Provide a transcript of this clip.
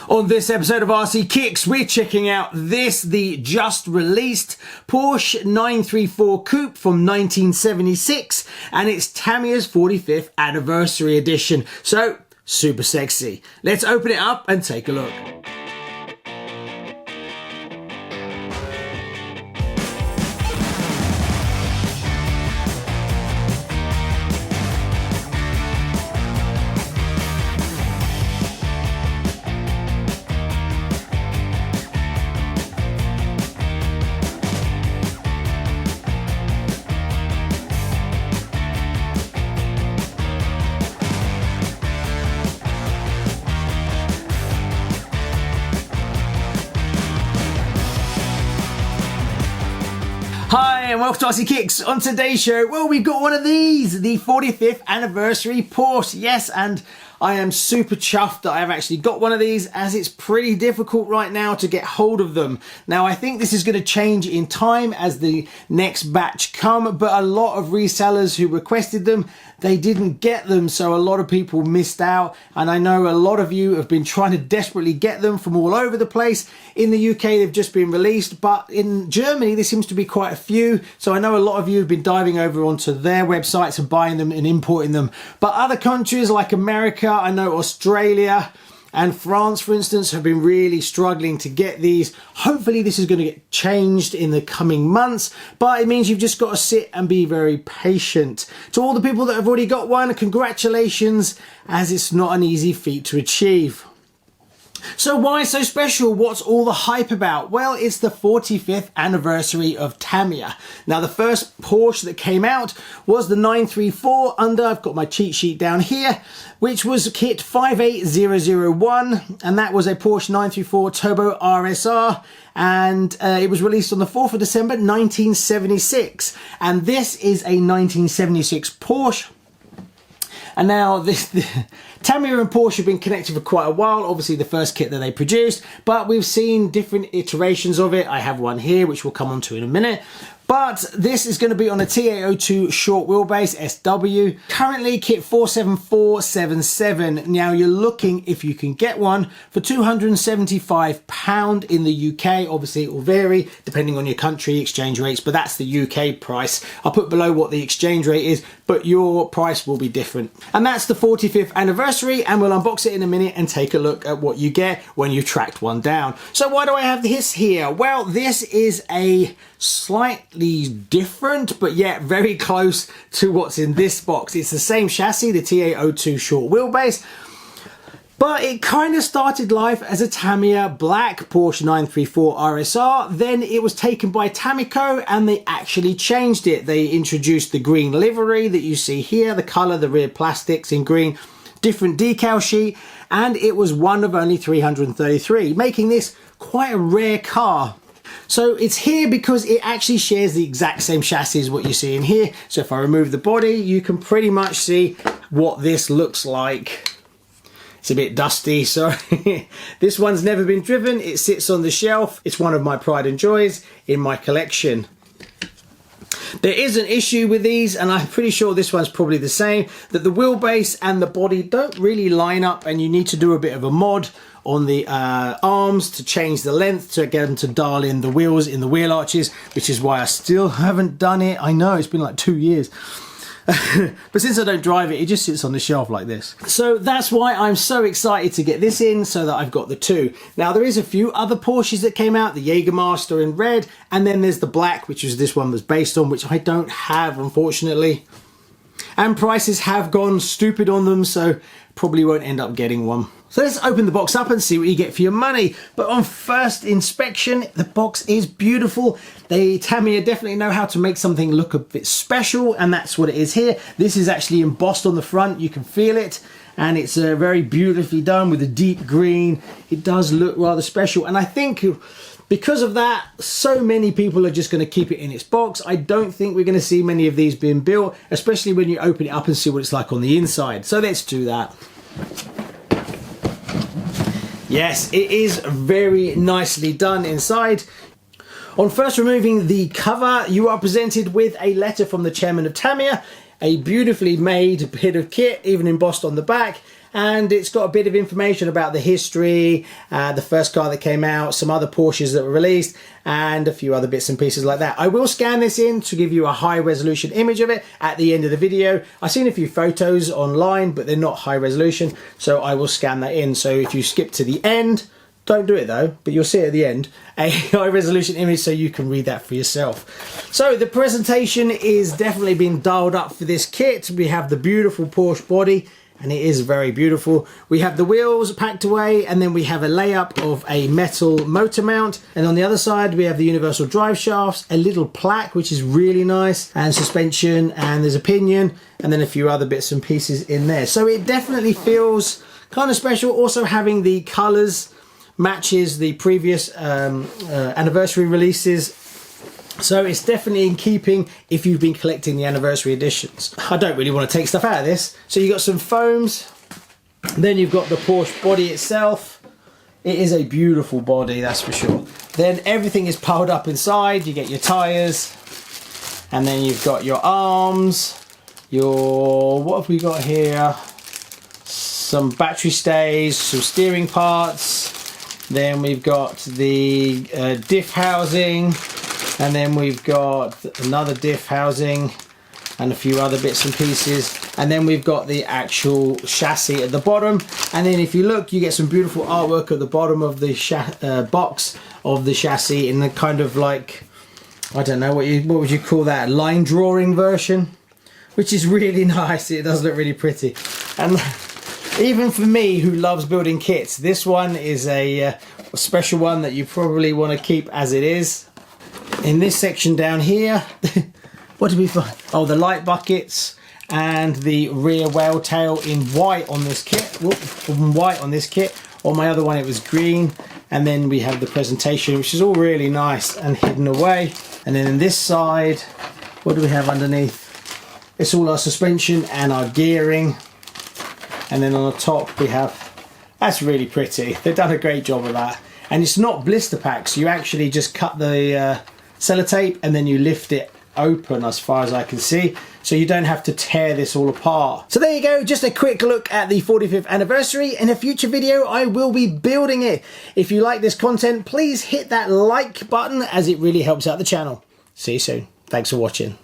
On this episode of RC Kicks, we're checking out the just released Porsche 934 Coupe from 1976, and it's Tamiya's 45th Anniversary Edition. So, super sexy. Let's open it up and take a look. Hi and welcome to RC Kicks. On today's show, well, we've got one of these, the 45th Anniversary Porsche. Yes, and I am super chuffed that I've actually got one of these, as it's pretty difficult right now to get hold of them. Now, I think this is going to change in time as the next batch come, but a lot of resellers who requested them, they didn't get them, so a lot of people missed out, and I know a lot of you have been trying to desperately get them from all over the place. In the UK, they've just been released, but in Germany, there seems to be quite a few, so I know a lot of you have been diving over onto their websites and buying them and importing them. But other countries like America, I know Australia and France, for instance, have been really struggling to get these. Hopefully this is going to get changed in the coming months, but it means you've just got to sit and be very patient. To all the people that have already got one, congratulations, as it's not an easy feat to achieve. So why so special? What's all the hype about? Well, it's the 45th anniversary of Tamiya. Now, the first Porsche that came out was the 934 under, I've got my cheat sheet down here, which was kit 58001, and that was a Porsche 934 Turbo RSR, and it was released on the 4th of December 1976. And this is a 1976 Porsche. And now Tamiya and Porsche have been connected for quite a while, obviously the first kit that they produced, but we've seen different iterations of it. I have one here, which we'll come on to in a minute. But this is going to be on a TA02 short wheelbase SW, currently kit 47477. Now you're looking, if you can get one, for £275 in the UK. Obviously it will vary depending on your country exchange rates, but that's the UK price. I'll put below what the exchange rate is, but your price will be different. And that's the 45th anniversary, and we'll unbox it in a minute and take a look at what you get when you've tracked one down. So why do I have this here? Well, this is a slightly different, but yet very close to what's in this box. It's the same chassis, the TA02 short wheelbase, but it kind of started life as a Tamiya black Porsche 934 RSR. Then it was taken by Tamico and they actually changed it. They introduced the green livery that you see here, the color, the rear plastics in green, different decal sheet, and it was one of only 333, making this quite a rare car. So it's here because it actually shares the exact same chassis as what you see in here. So if I remove the body, you can pretty much see what this looks like. It's a bit dusty, so this one's never been driven. It sits on the shelf. It's one of my pride and joys in my collection. There is an issue with these, and I'm pretty sure this one's probably the same, that the wheelbase and the body don't really line up, and you need to do a bit of a mod on the arms to change the length to get them to dial in the wheels in the wheel arches, which is why I still haven't done it. I know it's been like 2 years. But since I don't drive it, it just sits on the shelf like this. So that's why I'm so excited to get this in, so that I've got the two. Now there is a few other Porsches that came out, the Jägermeister in red, and then there's the black, which is this one was based on, which I don't have, unfortunately. And prices have gone stupid on them, so probably won't end up getting one. So let's open the box up and see what you get for your money. But on first inspection, the box is beautiful. Tamiya definitely know how to make something look a bit special, and that's what it is here. This is actually embossed on the front, you can feel it, and it's very beautifully done with a deep green. It does look rather special, and I think because of that, so many people are just going to keep it in its box. I don't think we're going to see many of these being built, especially when you open it up and see what it's like on the inside. So let's do that. Yes, it is very nicely done inside. On first removing the cover, you are presented with a letter from the chairman of Tamiya, a beautifully made bit of kit, even embossed on the back, and it's got a bit of information about the history, the first car that came out, some other Porsches that were released, and a few other bits and pieces like that. I will scan this in to give you a high resolution image of it at the end of the video. I've seen a few photos online, but they're not high resolution, so I will scan that in. So if you skip to the end, don't do it though, but you'll see at the end a high resolution image so you can read that for yourself. So the presentation is definitely been dialed up for this kit. We have the beautiful Porsche body, and it is very beautiful. We have the wheels packed away, and then we have a layup of a metal motor mount, and on the other side we have the universal drive shafts, a little plaque which is really nice, and suspension, and there's a pinion, and then a few other bits and pieces in there. So it definitely feels kind of special. Also having the colours matches the previous anniversary releases, so it's definitely in keeping if you've been collecting the anniversary editions. I don't really want to take stuff out of this. So you've got some foams, then you've got the Porsche body itself. It is a beautiful body, that's for sure. Then everything is piled up inside. You get your tyres, and then you've got your arms, what have we got here? Some battery stays, some steering parts. Then we've got the diff housing, and then we've got another diff housing and a few other bits and pieces, and then we've got the actual chassis at the bottom. And then if you look, you get some beautiful artwork at the bottom of the box of the chassis in the kind of like, I don't know, what would you call that, line drawing version, which is really nice. It does look really pretty. And even for me who loves building kits, this one is a special one that you probably want to keep as it is. In this section down here, what did we find? Oh, the light buckets and the rear whale tail in white on this kit. White on this kit. On my other one it was green. And then we have the presentation, which is all really nice and hidden away. And then in this side, what do we have underneath? It's all our suspension and our gearing. And then on the top we have, that's really pretty. They've done a great job of that. And it's not blister packs. You actually just cut the sellotape and then you lift it open as far as I can see. So you don't have to tear this all apart. So there you go, just a quick look at the 45th anniversary. In a future video, I will be building it. If you like this content, please hit that like button as it really helps out the channel. See you soon. Thanks for watching.